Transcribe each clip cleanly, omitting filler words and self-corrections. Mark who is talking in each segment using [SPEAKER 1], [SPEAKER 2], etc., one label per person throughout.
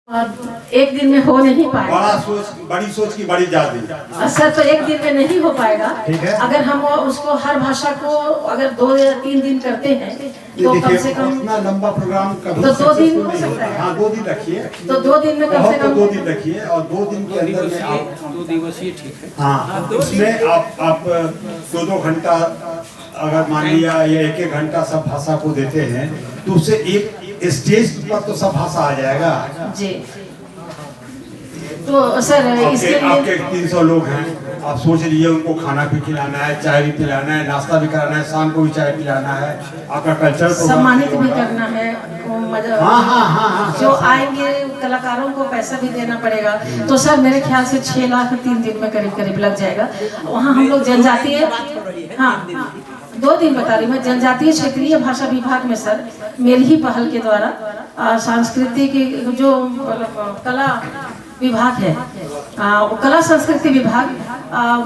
[SPEAKER 1] और एक दिन में हो नहीं पाएगा।
[SPEAKER 2] बड़ी सोच की बड़ी जाती
[SPEAKER 1] सर, तो एक दिन में नहीं हो पाएगा। अगर हम उसको हर भाषा को अगर 2 या 3 दिन करते हैं तो कम से कम
[SPEAKER 2] इतना लंबा प्रोग्राम कभी
[SPEAKER 1] तो 2 दिन हो सकता है।
[SPEAKER 2] हाँ 2 दिन रखिए,
[SPEAKER 1] तो 2 दिन में कम से कम
[SPEAKER 2] 2 दिन रखिए और 2 दिन के अंदर में आप
[SPEAKER 3] 2 दिवसीय ठीक है।
[SPEAKER 2] हाँ उसमें आप 2-2 घंटा अगर मान लिया या 1-1 घंटा सब भाषा को देते हैं तो उससे एक स्टेज पर तो सब भाषा आ जाएगा
[SPEAKER 1] जी। तो सर इसके लिए
[SPEAKER 2] आपके 300 लोग हैं, आप सोच लीजिए उनको खाना भी खिलाना है, चाय भी पिलाना है, नाश्ता भी कराना है, शाम को भी चाय पिलाना है, आपका कल्चर
[SPEAKER 1] सम्मानित भी करना है।
[SPEAKER 2] हाँ।
[SPEAKER 1] जो आएंगे कलाकारों को पैसा भी देना पड़ेगा। तो सर मेरे ख्याल से 6 लाख 3 दिन में करीब लग जाएगा। वहाँ हम लोग जनजातीय हाँ 2 दिन बता रही मैं। जनजातीय क्षेत्रीय भाषा विभाग में सर मेरी ही पहल के द्वारा सांस्कृतिक जो कला विभाग है कला संस्कृति विभाग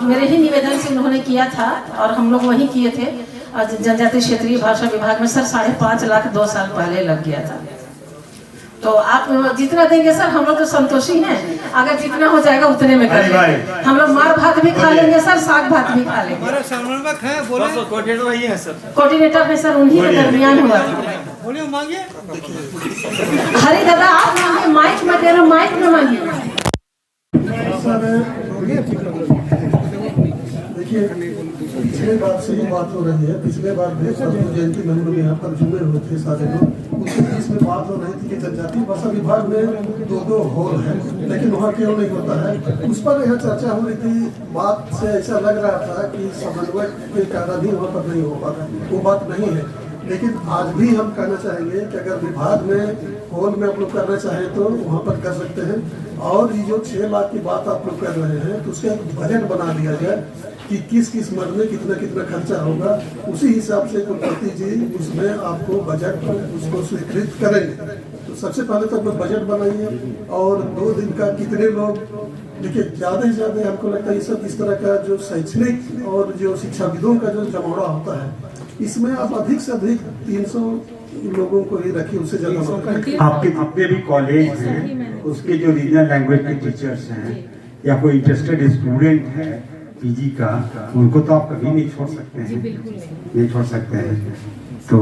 [SPEAKER 1] मेरे ही निवेदन से उन्होंने किया था और हम लोग वही किए थे। जनजातीय क्षेत्रीय भाषा विभाग में सर 5.5 लाख 2 साल पहले लग गया था। तो आप जितना देंगे सर हम लोग तो संतोषी हैं। अगर जितना हो जाएगा उतने में कर लेंगे। हम लोग मार भात भी खा लेंगे सर, साग भात भी खा लेंगे। कोऑर्डिनेटर है सर, उन्हीं के दरमियान हुआ था। हरी दादा आप मांगे, माइक में दे रहा, माइक में मांगिए।
[SPEAKER 4] देखिए पिछले बार से ही बात हो रही है। पिछले बार भी जयंती में हम लोग यहाँ पर जुड़े हुए थे सारे लोग। उसके बीच में बात हो रही थी कि जनजातीय भाषा विभाग में 2 हॉल है, लेकिन वहाँ क्यों नहीं होता है, उस पर यह चर्चा हो रही थी। बात से ऐसा लग रहा था कि समन्वय के कारण ही वहाँ पर नहीं हो पाता। वो बात नहीं है। लेकिन आज भी हम कहना चाहेंगे कि अगर विभाग में हॉल में आप लोग करना चाहें तो वहाँ पर कर सकते हैं। और ये जो 6 लाख की बात आप लोग कर रहे हैं तो उसका एक बजट बना दिया जाए कि किस मद में कितना खर्चा होगा। उसी हिसाब से कुलपति जी उसमें आपको बजट उसको स्वीकृत करेंगे। तो सबसे पहले तो अपना बजट बनाइए और 2 दिन का कितने लोग, देखिए ज़्यादा से ज़्यादा हमको लगता है ये सब इस तरह का जो शैक्षणिक और जो शिक्षाविदों का जो जमावड़ा होता है इसमें आप अधिक से अधिक 300 लोगों को ही रखिए, उससे ज़्यादा
[SPEAKER 2] आपके जितने भी कॉलेज हैं उसके जो रीजनल लैंग्वेज के टीचर्स हैं या कोई इंटरेस्टेड स्टूडेंट है पीजी का, उनको तो आप कभी नहीं छोड़ सकते हैं, नहीं छोड़ सकते हैं। तो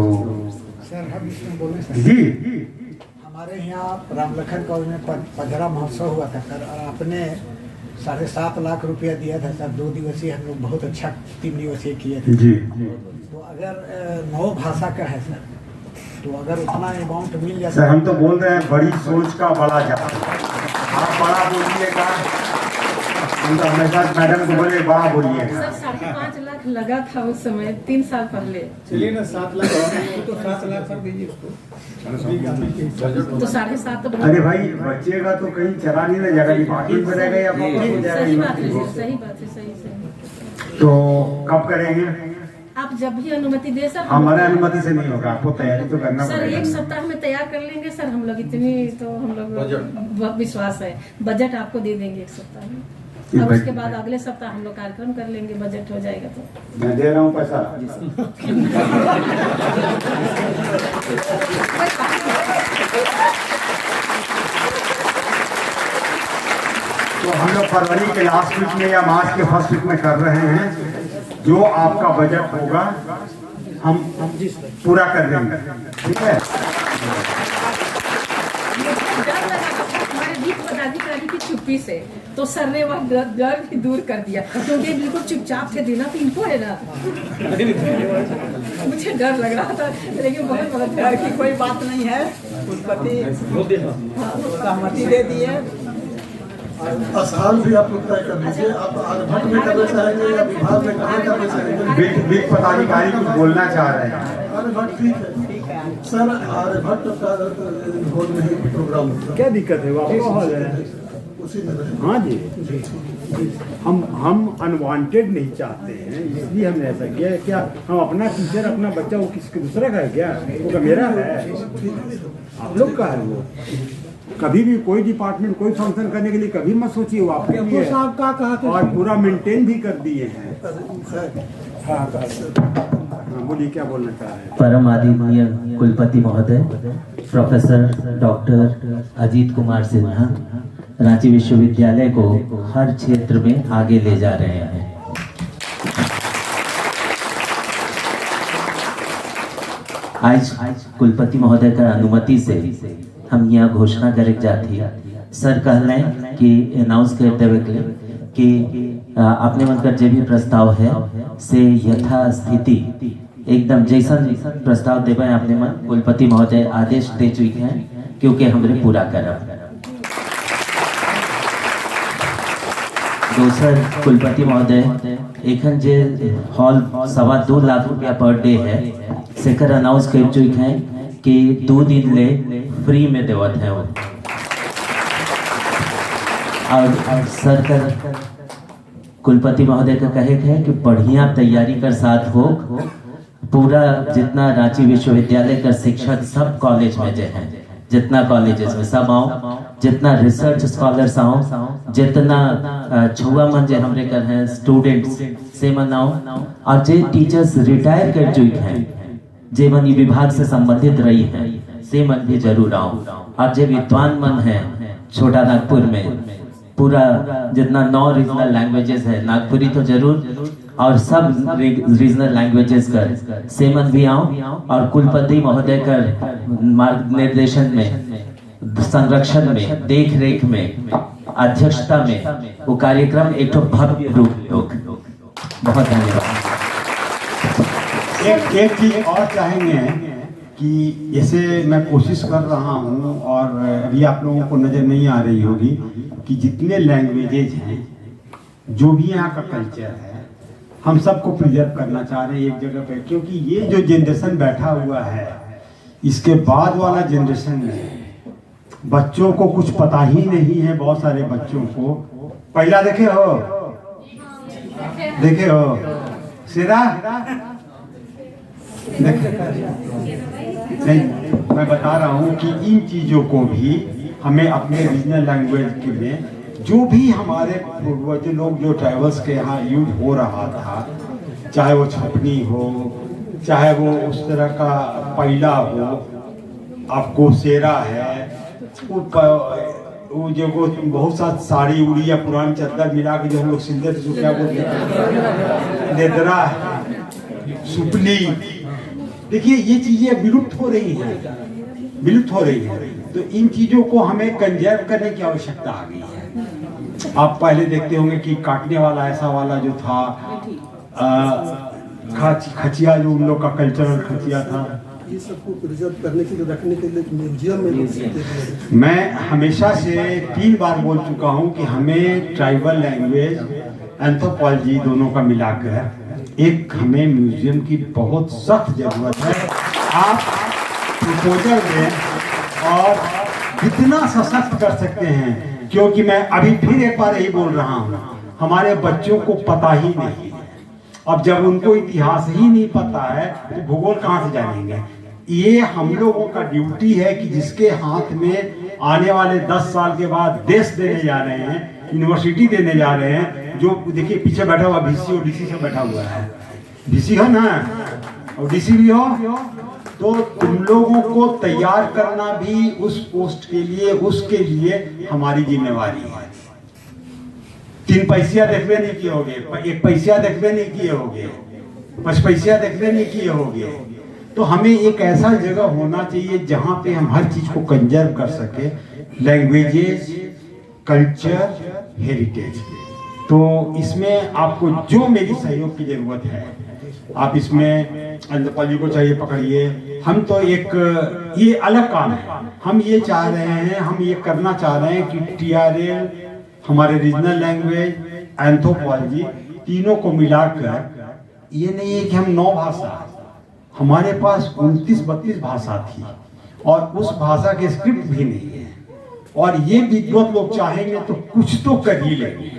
[SPEAKER 5] सर हम इसमें बोले
[SPEAKER 2] जी
[SPEAKER 5] हमारे यहाँ रामलखन कॉलेज में पजरा महोत्सव हुआ था सर, और आपने 7.5 लाख रुपया दिया था सर। 2 दिवसीय हम लोग बहुत अच्छा 3 दिवसीय किए थे
[SPEAKER 2] जी।
[SPEAKER 5] तो अगर 9 भाषा का है सर तो अगर उतना अमाउंट मिल जाए
[SPEAKER 2] सर, हम तो बोल रहे हैं बड़ी सोच का बड़ा जहाज। आप बड़ा बोलिएगा, हम तो हमेशा मैडम को बोले बड़ा बोलिएगा।
[SPEAKER 1] सर 5.5 लाख लगा था उस समय 3 साल पहले।
[SPEAKER 3] चलिए ना 7 लाख तो 7 लाख कर दीजिए उसको।
[SPEAKER 1] तो 7.5 तो
[SPEAKER 2] अरे भाई बचेगा तो कहीं चला नहीं ना जाएगा, डिपार्टमेंट में रहेगा या वापस हो
[SPEAKER 1] सही बात है,
[SPEAKER 2] जाएगा।
[SPEAKER 1] सही बात है, सही।
[SPEAKER 2] तो कब करेंगे?
[SPEAKER 1] आप जब भी अनुमति दे सर।
[SPEAKER 2] हमारे अनुमति से नहीं होगा, आपको तैयारी तो करना
[SPEAKER 1] सर
[SPEAKER 2] पड़ेगा।
[SPEAKER 1] 1 सप्ताह में तैयार कर लेंगे सर हम लोग। इतनी तो हम लोग विश्वास है। बजट आपको दे देंगे 1 सप्ताह में और उसके बाद अगले सप्ताह हम लोग कार्यक्रम कर लेंगे। बजट हो जाएगा तो
[SPEAKER 2] मैं दे रहा हूँ पैसा। तो हम लोग फरवरी के लास्ट वीक में या मार्च के फर्स्ट वीक में कर रहे हैं। जो आपका बजट होगा हम पूरा कर देंगे, ठीक है।
[SPEAKER 1] पदाधिकारी की चुप्पी से तो सर ने वह डर भी दूर कर दिया, क्योंकि बिल्कुल चुपचाप के देना तो इनको है ना। मुझे डर लग रहा था, लेकिन बहुत बड़ा डर की कोई बात नहीं है।
[SPEAKER 5] कुलपति सहमति दे दिए।
[SPEAKER 4] स्थान भी आप लोग तय कर लीजिए। आप आर्यभट्ट में करना चाहेंगे या विभाग में कहाँ करना चाहेंगे?
[SPEAKER 2] बिग पदाधिकारी कुछ बोलना चाह रहे हैं।
[SPEAKER 4] आर्यभट्ट ठीक है सर। आर्यभट्ट का हॉल में ही प्रोग्राम होगा।
[SPEAKER 6] क्या दिक्कत है?
[SPEAKER 4] उसी में रहेगा।
[SPEAKER 6] हाँ जी, हम अनवांटेड नहीं चाहते हैं, इसलिए हमने ऐसा किया है। क्या हम अपना टीचर अपना बच्चा वो किसी दूसरा का है क्या? वो मेरा है, आप लोग का है। वो कभी भी कोई डिपार्टमेंट कोई फंक्शन करने के लिए कभी मत सोचिए, वो आपके लिए
[SPEAKER 5] साहब का कहा
[SPEAKER 6] और पूरा मेंटेन भी कर दिए हैं। हाँ बोलिए, क्या बोलना चाह रहे हैं?
[SPEAKER 7] परम आदरणीय कुलपति महोदय, प्रोफेसर डॉक्टर अजीत कुमार सिन्हा रांची विश्वविद्यालय को हर क्षेत्र में आगे ले जा रहे हैं। आज कुलपति महोदय का अनुमति से हम यह घोषणा करे जाती सर कहले कि अनाउंस कर देवे कि अपने मन कर जे भी प्रस्ताव है से यथा स्थिति एकदम जैसा प्रस्ताव देवे अपने मन कुलपति महोदय आदेश दे चुके हैं क्योंकि हमरे पूरा करब। दूसर कुलपति महोदय एखन जे हॉल 2.25 लाख रुपया पर डे है सेकर अनाउंस कर चुके हैं कि 2 दिन ले फ्री में देवत है वो। और सर का कुलपति महोदय का कहे है कि बढ़िया तैयारी कर साथ हो पूरा जितना रांची विश्वविद्यालय का शिक्षक सब कॉलेज में जे हैं जितना कॉलेजेस में सब आओ जितना रिसर्च स्कॉलर्स आओ जितना छुआ मन जे हमरे कर हैं स्टूडेंट्स से मन आओ और जे टीचर्स रिटायर कर चुके हैं जे मन विभाग से संबंधित रही हैं से मन भी जरूर आओ। और जे विद्वान मन है छोटा नागपुर में पूरा जितना 9 रीजनल लैंग्वेजेस है नागपुरी तो जरूर और सब रीजनल लैंग्वेजेस कर सेमन भी आओ और कुलपति महोदय कर मार्ग निर्देशन में संरक्षण में देख रेख में अध्यक्षता में वो कार्यक्रम एक तो भव्य रूप लोग। बहुत धन्यवाद।
[SPEAKER 2] एक चीज और चाहेंगे कि जैसे मैं कोशिश कर रहा हूँ और अभी आप लोगों को नजर नहीं आ रही होगी कि जितने लैंग्वेजेज हैं जो भी यहाँ का कल्चर है हम सबको प्रिजर्व करना चाह रहे हैं एक जगह पे, क्योंकि ये जो जनरेशन बैठा हुआ है इसके बाद वाला जनरेशन में बच्चों को कुछ पता ही नहीं है। बहुत सारे बच्चों को पहला देखे हो सिरा नहीं, मैं बता रहा हूँ कि इन चीजों को भी हमें अपने रीजनल लैंग्वेज में जो भी हमारे पूर्वज लोग जो ट्राइबल्स के यहाँ यूज हो रहा था चाहे वो छपनी हो चाहे वो उस तरह का पैला हो आपको सेरा है वो जो बहुत सा साड़ी उड़ी या पुरानी चादर मिला के जो हम लोग सिलते थे क्या बोलते हैं लेदरा सुपली। देखिए ये चीजें विलुप्त हो रही हैं तो इन चीजों को हमें कंजर्व करने की आवश्यकता आ गई है। आप पहले देखते होंगे कि काटने वाला ऐसा वाला जो था खचिया जो उन लोग का कल्चरल खचिया था
[SPEAKER 4] ये सबको प्रिजर्व करने के लिए रखने के लिए म्यूजियम में
[SPEAKER 2] मैं हमेशा से 3 बार बोल चुका हूं कि हमें ट्राइबल लैंग्वेज एंथ्रोपोलॉजी दोनों का मिलाकर एक हमें म्यूजियम की बहुत सख्त जरूरत है। आप प्रपोजल में और कितना सशक्त कर सकते हैं, क्योंकि मैं अभी फिर एक बार यही बोल रहा हूँ हमारे बच्चों को पता ही नहीं है। अब जब उनको इतिहास ही नहीं पता है तो भूगोल कहाँ से जानेंगे। ये हम लोगों का ड्यूटी है कि जिसके हाथ में आने वाले 10 साल के बाद देश देने जा रहे हैं, यूनिवर्सिटी देने जा रहे हैं, जो देखिए पीछे बैठा हुआ VC और DC से बैठा हुआ है, VC है ना और DC भी हो, तो तुम लोगों को तैयार करना भी उस पोस्ट के लिए उसके लिए हमारी जिम्मेवारी है। 3 पैसिया देखबे नहीं किए होगे, 1 पैसिया देखबे नहीं किए होगे, 5 पैसिया देखबे नहीं किए होगे। तो हमें एक ऐसा जगह होना चाहिए जहां पे हम हर चीज को कंजर्व कर सके, लैंग्वेजेस, कल्चर, हेरिटेज। तो इसमें आपको जो मेरी सहयोग की जरूरत है आप इसमें एंथ्रोपोलॉजी को चाहिए पकड़िए। हम तो एक ये अलग काम है, हम ये चाह रहे हैं, हम ये करना चाह रहे हैं कि TRL हमारे रीजनल लैंग्वेज एंथ्रोपोलॉजी तीनों को मिलाकर, ये नहीं है कि हम 9 भाषा, हमारे पास 29-32 भाषा थी और उस भाषा के स्क्रिप्ट भी नहीं है। और ये विद्वत लोग चाहेंगे तो कुछ तो कर ही लेंगे,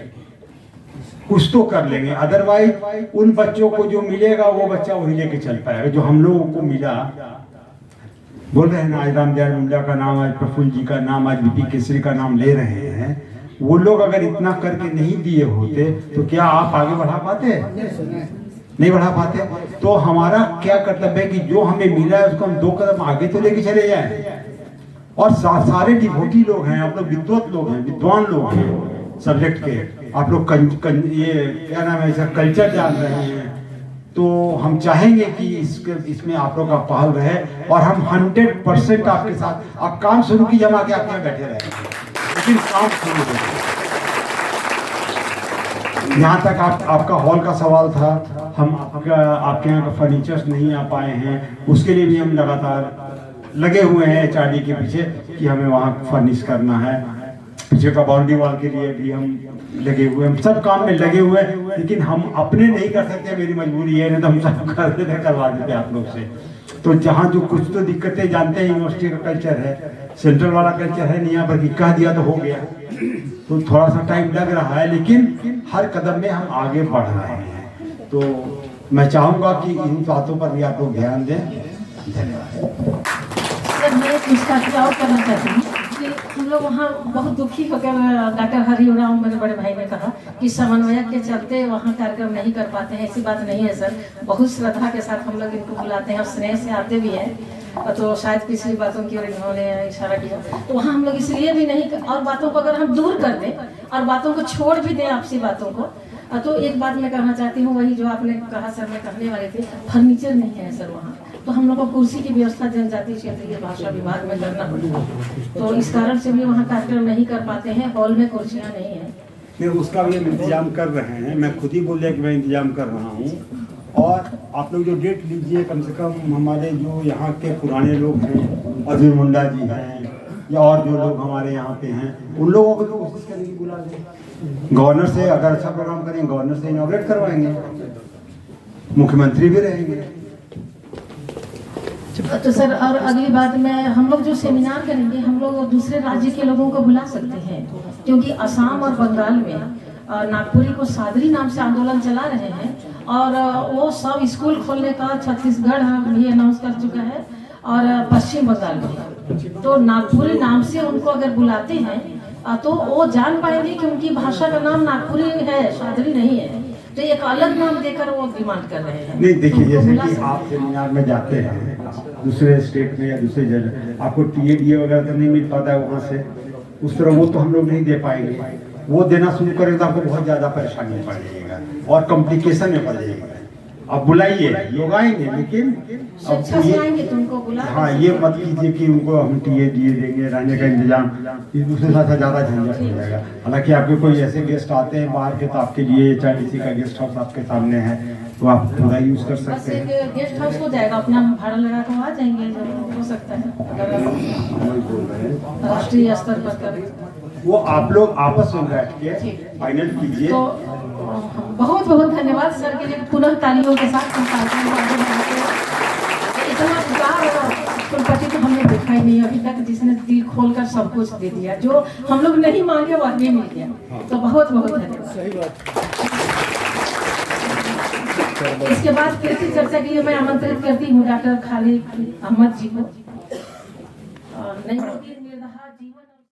[SPEAKER 2] कुछ तो कर लेंगे। अदरवाइज उन बच्चों को जो मिलेगा वो बच्चा वही लेके चल पाएगा जो हम लोगों को मिला। बोल रहे हैं ना, आज रामदयाल मुंडा का नाम, आज प्रफुल्ल जी का नाम, आज BP केसरी का नाम ले रहे हैं। वो लोग अगर इतना करके नहीं दिए होते तो क्या आप आगे बढ़ा पाते? नहीं बढ़ा पाते। तो हमारा क्या कर्तव्य है कि जो हमें मिला है उसको हम 2 कदम आगे तो लेके चले जाएं। और सारे डिवोटी लोग हैं, आप लोग विद्वत लोग हैं, विद्वान लोग हैं सब्जेक्ट के, आप लोग ये क्या नाम है इसका कल्चर जान रहे हैं, तो हम चाहेंगे कि इसमें आप लोग का पहल रहे और हम 100% आपके साथ, आप काम शुरू कीजिए, हम आके आपके यहाँ बैठे रहेंगे, लेकिन काम शुरू करें। यहाँ तक आपका हॉल का सवाल था, हम आपके यहाँ का फर्नीचर्स नहीं आ पाए हैं, उसके लिए भी हम लगातार लगे हुए हैं HRD के पीछे कि हमें वहाँ फर्निश करना है, पीछे का बाउंड्री वॉल के लिए भी हम लगे हुए हैं, सब काम में लगे हुए हैं, लेकिन हम अपने नहीं कर सकते, मेरी मजबूरी है, नहीं तो हम सब कर देते, करवा देते आप लोग से। तो जहाँ जो कुछ तो दिक्कतें जानते हैं, यूनिवर्सिटी का कल्चर है, सेंट्रल वाला कल्चर है नहीं, यहाँ पर कह दिया तो हो गया, तो थोड़ा सा टाइम लग रहा है, लेकिन हर कदम में हम आगे बढ़ रहे हैं। तो मैं चाहूँगा कि इन बातों पर भी आप लोग ध्यान दें। धन्यवाद।
[SPEAKER 1] सर, मैं एक पूछताछ और करना चाहती हूँ कि हम लोग वहाँ बहुत दुखी होकर डॉक्टर हरि उरांव मेरे बड़े भाई ने कहा कि समन्वयक के चलते वहाँ कार्यक्रम नहीं कर पाते हैं। ऐसी बात नहीं है सर, बहुत श्रद्धा के साथ हम लोग इनको बुलाते हैं और स्नेह से आते भी हैं, तो शायद पिछली बातों की ओर इन्होंने इशारा किया, तो वहाँ हम लोग इसलिए भी नहीं, और बातों को अगर हम दूर कर दें और बातों को छोड़ भी दें, आपसी बातों को, तो एक बात मैं कहना चाहती हूँ, वही जो आपने कहा सर, मैं कहने वाली थी, फर्नीचर नहीं है सर वहाँ, तो हम लोग को कुर्सी की व्यवस्था जनजातीय क्षेत्रीय भाषा विभाग में करना पड़ेगा, तो इस कारण से भी वहाँ कार्यक्रम नहीं कर पाते हैं, हॉल में कुर्सियाँ नहीं है।
[SPEAKER 6] नहीं, उसका भी हम इंतजाम कर रहे हैं, मैं खुद ही बोल दिया कि मैं इंतजाम कर रहा हूँ। और आप लोग जो डेट लीजिए, कम से कम हमारे जो यहाँ के पुराने लोग हैं, अजय मुंडा जी हैं, या और जो लोग हमारे यहाँ पे हैं, उन लोगों को तो कोशिश करेंगे बुला दें। गवर्नर से अगर अच्छा प्रोग्राम करेंगे, गवर्नर से इनॉग्रेट करवाएंगे, मुख्यमंत्री भी रहेंगे।
[SPEAKER 1] तो सर, और अगली बात में हम लोग जो सेमिनार करेंगे, हम लोग दूसरे राज्य के लोगों को बुला सकते हैं, क्योंकि असम और बंगाल में नागपुरी को सादरी नाम से आंदोलन चला रहे हैं, और वो सब स्कूल खोलने का छत्तीसगढ़ भी अनाउंस कर चुका है, और पश्चिम बंगाल में, तो नागपुरी नाम से उनको अगर बुलाते हैं तो वो जान पाएंगे कि उनकी भाषा का नाम नागपुरी है, सादरी नहीं है, तो एक अलग नाम देकर वो डिमांड कर रहे हैं।
[SPEAKER 2] नहीं, देखिए, जैसे कि आप सेमिनार में जाते हैं दूसरे स्टेट में या दूसरे जगह, आपको TADA वगैरह तो नहीं मिल पाता है वहाँ से, उस तरह वो तो हम लोग नहीं दे पाएंगे, वो देना शुरू करेंगे तो आपको बहुत ज़्यादा परेशानी पड़ेगा और कॉम्प्लिकेशन में पड़ जाएगा। आप बुलाइए, लोग आएंगे, लेकिन अब हाँ, ये मत कीजिए कि उनको हम TADA देंगे, रहने का इंतजाम, इस दूसरे साथ ज़्यादा झंझट हो जाएगा। हालांकि आपके कोई ऐसे गेस्ट आते हैं बाहर के, तो आपके लिए HRDC का गेस्ट हाउस आपके सामने है, तो आप पूरा यूज़ कर सकते हैं।
[SPEAKER 1] गेस्ट हाउस हो जाएगा, अपना भाड़ा लगा कर आ जाएंगे, हो सकता है अगर राष्ट्रीय स्तर पर करें,
[SPEAKER 2] वो आप लोग आपस में बैठ के फाइनल कीजिए।
[SPEAKER 1] तो बहुत बहुत धन्यवाद सर के लिए, पुनः तालियों के साथ हम कार्यक्रम को आगे बढ़ाते हैं। इतना कुलपति तो हमने देखा ही नहीं अभी तक, जिसने दिल खोलकर सब कुछ दे दिया, जो हम लोग नहीं मांगे वह भी मिल गया, तो बहुत बहुत धन्यवाद। इसके बाद कृषि चर्चा के लिए मैं आमंत्रित करती हूँ डॉक्टर खालिद अहमद जी को। नहीं